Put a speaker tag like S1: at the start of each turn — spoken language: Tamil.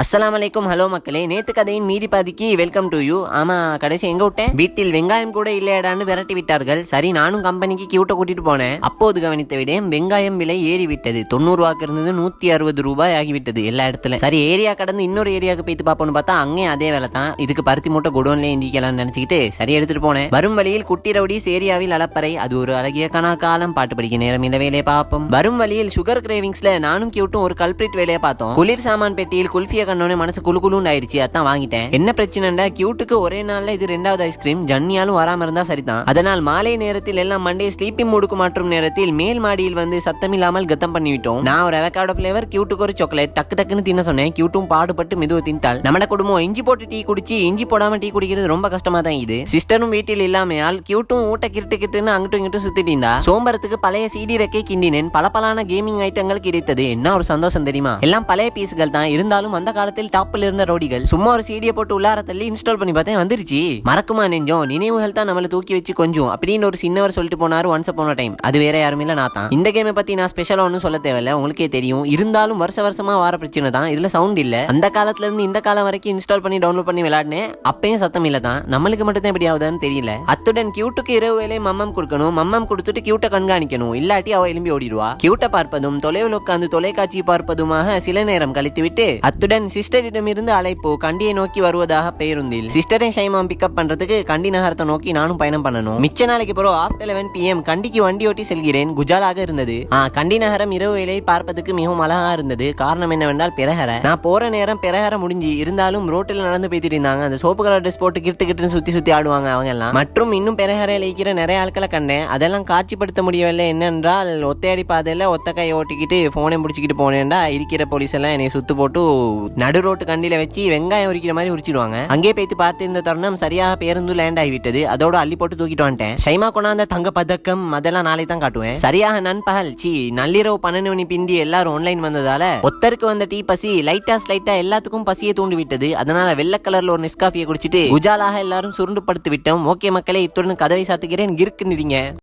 S1: அஸ்ஸலாமு அலைக்கும். ஹலோ மக்களே, நேத்து கதையின் மீதி பாதிக்கு வெல்கம் டு யூ. ஆமா, கடைசி எங்க விட்டேன்? வீட்டில் வெங்காயம் கூட இல்லையடான்னு விரட்டி விட்டார்கள். சரி, நானும் கம்பெனிக்கு கியூட்ட கூட்டிட்டு போனேன். அப்போது கவனித்த விடயம், வெங்காயம் விலை ஏறி விட்டது. 90 ரூபாய்க்கு இருந்தது 160 ரூபாய் ஆகிவிட்டது எல்லா இடத்துல. சரி, ஏரியா கடந்து இன்னொரு ஏரியாவுக்கு போயிட்டு பார்ப்போம்னு பார்த்தா அங்கே அதே வேலை தான். இதுக்கு பருத்தி மூட்டை குடோன்ல இந்திக்கலாம்னு நினைச்சுக்கிட்டு சரி எடுத்துட்டு போனேன். வரும் வழியில் குட்டி ரவுடிஸ் ஏரியாவில் அளப்பறை. அது ஒரு அழகிய கணக்காலம். பாட்டு படிக்க நேரம் இந்த வேலையை பார்ப்போம். வரும் வழியில் சுகர் கிரேவிங்ஸ்ல நானும் கியூட்டும் ஒரு கல்பிரிட் வேலையை பார்த்தோம். குளிர் சாமான் பெட்டியில் குல்ஃபிய கண்ணோனே மனசு குழுக்குழுன்னு ஆயிடுச்சு. அதான் வாங்கிட்டேன். என்ன பிரச்சனைடா, கியூட்டுக்கு ஒரே நாள்ல இது 2வது ஐஸ்கிரீம். ஜன்னியாலும் வராம இருந்தா சரிதான். அதனால் மாலை நேரத்தில் எல்லாம் மண்டே ஸ்லீப்பிங் மூடுக்கு மாற்றும் நேரத்தில் மேல் மாடியில் வந்து சத்தமில்லாமல் கத்தம் பண்ணிவிட்டோம். நான் ஒரு அவகாடோ ஃபிளேவர், கியூட்டுக்கு ஒரு சாக்லேட். டக்கு டக்குன்னு தின்ன சொன்னேன். கியூட்டும் பாடுபட்டு மெதுவ தின்ட்டால். நம்ம குடும்பம் இஞ்சி போட்டு டீ குடிச்சு இஞ்சி போடாம டீ குடிக்கிறது ரொம்ப கஷ்டமா தான் இது. சிஸ்டரும் வீட்டில் இல்லாமையால் கியூட்டும் ஊட்ட கிட்டு கிட்டுன்னு அங்கிட்டும் இங்கிட்டும் சுத்திட்டு இருந்தா. சோம்பரத்துக்கு பழைய சிடி ரெக்கை கிண்டினேன். பலப்பலான கேமிங் ஐட்டங்கள் கிடைத்தது. என்ன ஒரு சந்தோஷம் தெரியுமா? எல்லாம் பழைய பீஸ்கள் தான். இருந்தாலும் அந்த காலத்தில் டாப்ல இருந்த ரோடிகள். சும்மா ஒரு சீடியை போட்டு உள்ளார தள்ளி இன்ஸ்டால் பண்ணி பார்த்தேன், வந்துருச்சு. மறக்குமா நெஞ்சம்? நினைவுகள் தான் நம்மளை தூக்கி வச்சு கொஞ்சம் அப்படின்னு ஒரு சின்னவர் சொல்லிட்டு போனாரு ஒன்ஸ் அப்பான் டைம். அது வேற யாரும் இல்ல, நான் தான். இந்த கேமை பத்தி நான் ஸ்பெஷலா ஒன்னும் சொல்ல தேவையில்ல, உங்களுக்கே தெரியும். இருந்தாலும் வருஷமா வார பிரச்சனை தான். இதுல சவுண்ட் இல்ல. அந்த காலத்துல இருந்து இந்த காலம் வரைக்கும் இன்ஸ்டால் பண்ணி டவுன்லோட் பண்ணி விளையாடினேன். அப்பயும் சத்தம் இல்ல தான். நம்மளுக்கு மட்டும் தான் எப்படி ஆகுதுன்னு தெரியல. அத்துடன் கியூட்டுக்கு இரவு வேலை மம்மம் கொடுக்கணும். மம்மம் கொடுத்துட்டு கியூட்டை கண்காணிக்கணும். இல்லாட்டி அவ எலும்பி ஓடிடுவா. கியூட்டை பார்ப்பதும் தொலைவில் உட்கார்ந்து தொலைக்காட்சி பார்ப்பதுமாக சில நேரம் கழித்து விட்டு அத்துடன் சிஸ்டரிடம் இருந்து அழைப்பு கண்டியை நோக்கி வருவதாக பேருந்தில். சிஸ்டரை ஷைமாம் பிக்கப் பண்றதுக்கு கண்டி நகரத்தை நோக்கி நானும் பயணம் பண்ணணும். மிச்ச நாளைக்கு பிறகு ஆஃப்டர் 11 PM கண்டிக்கு வண்டி ஓட்டி செல்கிறேன். குஜாலாக இருந்தது. கண்டி நகரம் இரவு வேலை பார்ப்பதற்கு மிகவும் அழகா இருந்தது. காரணம் என்னவென்றால் பெரஹர. நான் போற நேரம் பெரஹர முடிஞ்சு இருந்தாலும் ரோட்டில் நடந்து போயிட்டு இருந்தாங்க. அந்த சோப்பு கலர் ட்ரெஸ் போட்டு கிட்டு கிட்டுன்னு சுத்தி ஆடுவாங்க அவங்க எல்லாம். மற்றும் இன்னும் பெரஹரையில் இருக்கிற நிறைய ஆட்களை கண்டேன். அதெல்லாம் காட்சிப்படுத்த முடியவில்லை. என்னென்றால் ஒத்தையடி பாதையில ஒத்த கை ஓட்டிக்கிட்டு போனை பிடிச்சிக்கிட்டு போனேன்டா இருக்கிற போலீஸ் எல்லாம் என்னை சுத்து போட்டு நடு ரோட்டு கண்டியில வச்சு வெங்காயம் உரிக்கிற மாதிரி உரிச்சிடுவாங்க. அங்கே போய்த்து பார்த்து இருந்த தருணம் சரியாக பேருந்து லேண்ட் ஆகிவிட்டது. அதோட அள்ளி போட்டு தூக்கிட்டு வந்துட்டேன். ஷைமா கொண்டாந்த தங்க பதக்கம் அதெல்லாம் நாளை தான் காட்டுவேன். சரியாக நண்பகல் நள்ளிரவு 12 மணி பிந்தி எல்லாரும் ஆன்லைன் வந்ததால ஒத்தருக்கு வந்த டீ பசி லைட்டா எல்லாத்துக்கும் பசியை தூண்டி விட்டது. அதனால வெள்ளை கலர்ல ஒரு நெஸ்காஃபியை குடிச்சிட்டு குஜாலாக எல்லாரும் சுருண்டு படுத்து விட்டோம். ஓகே மக்களே, இத்துடன் கதவை சாத்துகிறேன். கிறுக்கு நிறீங்க.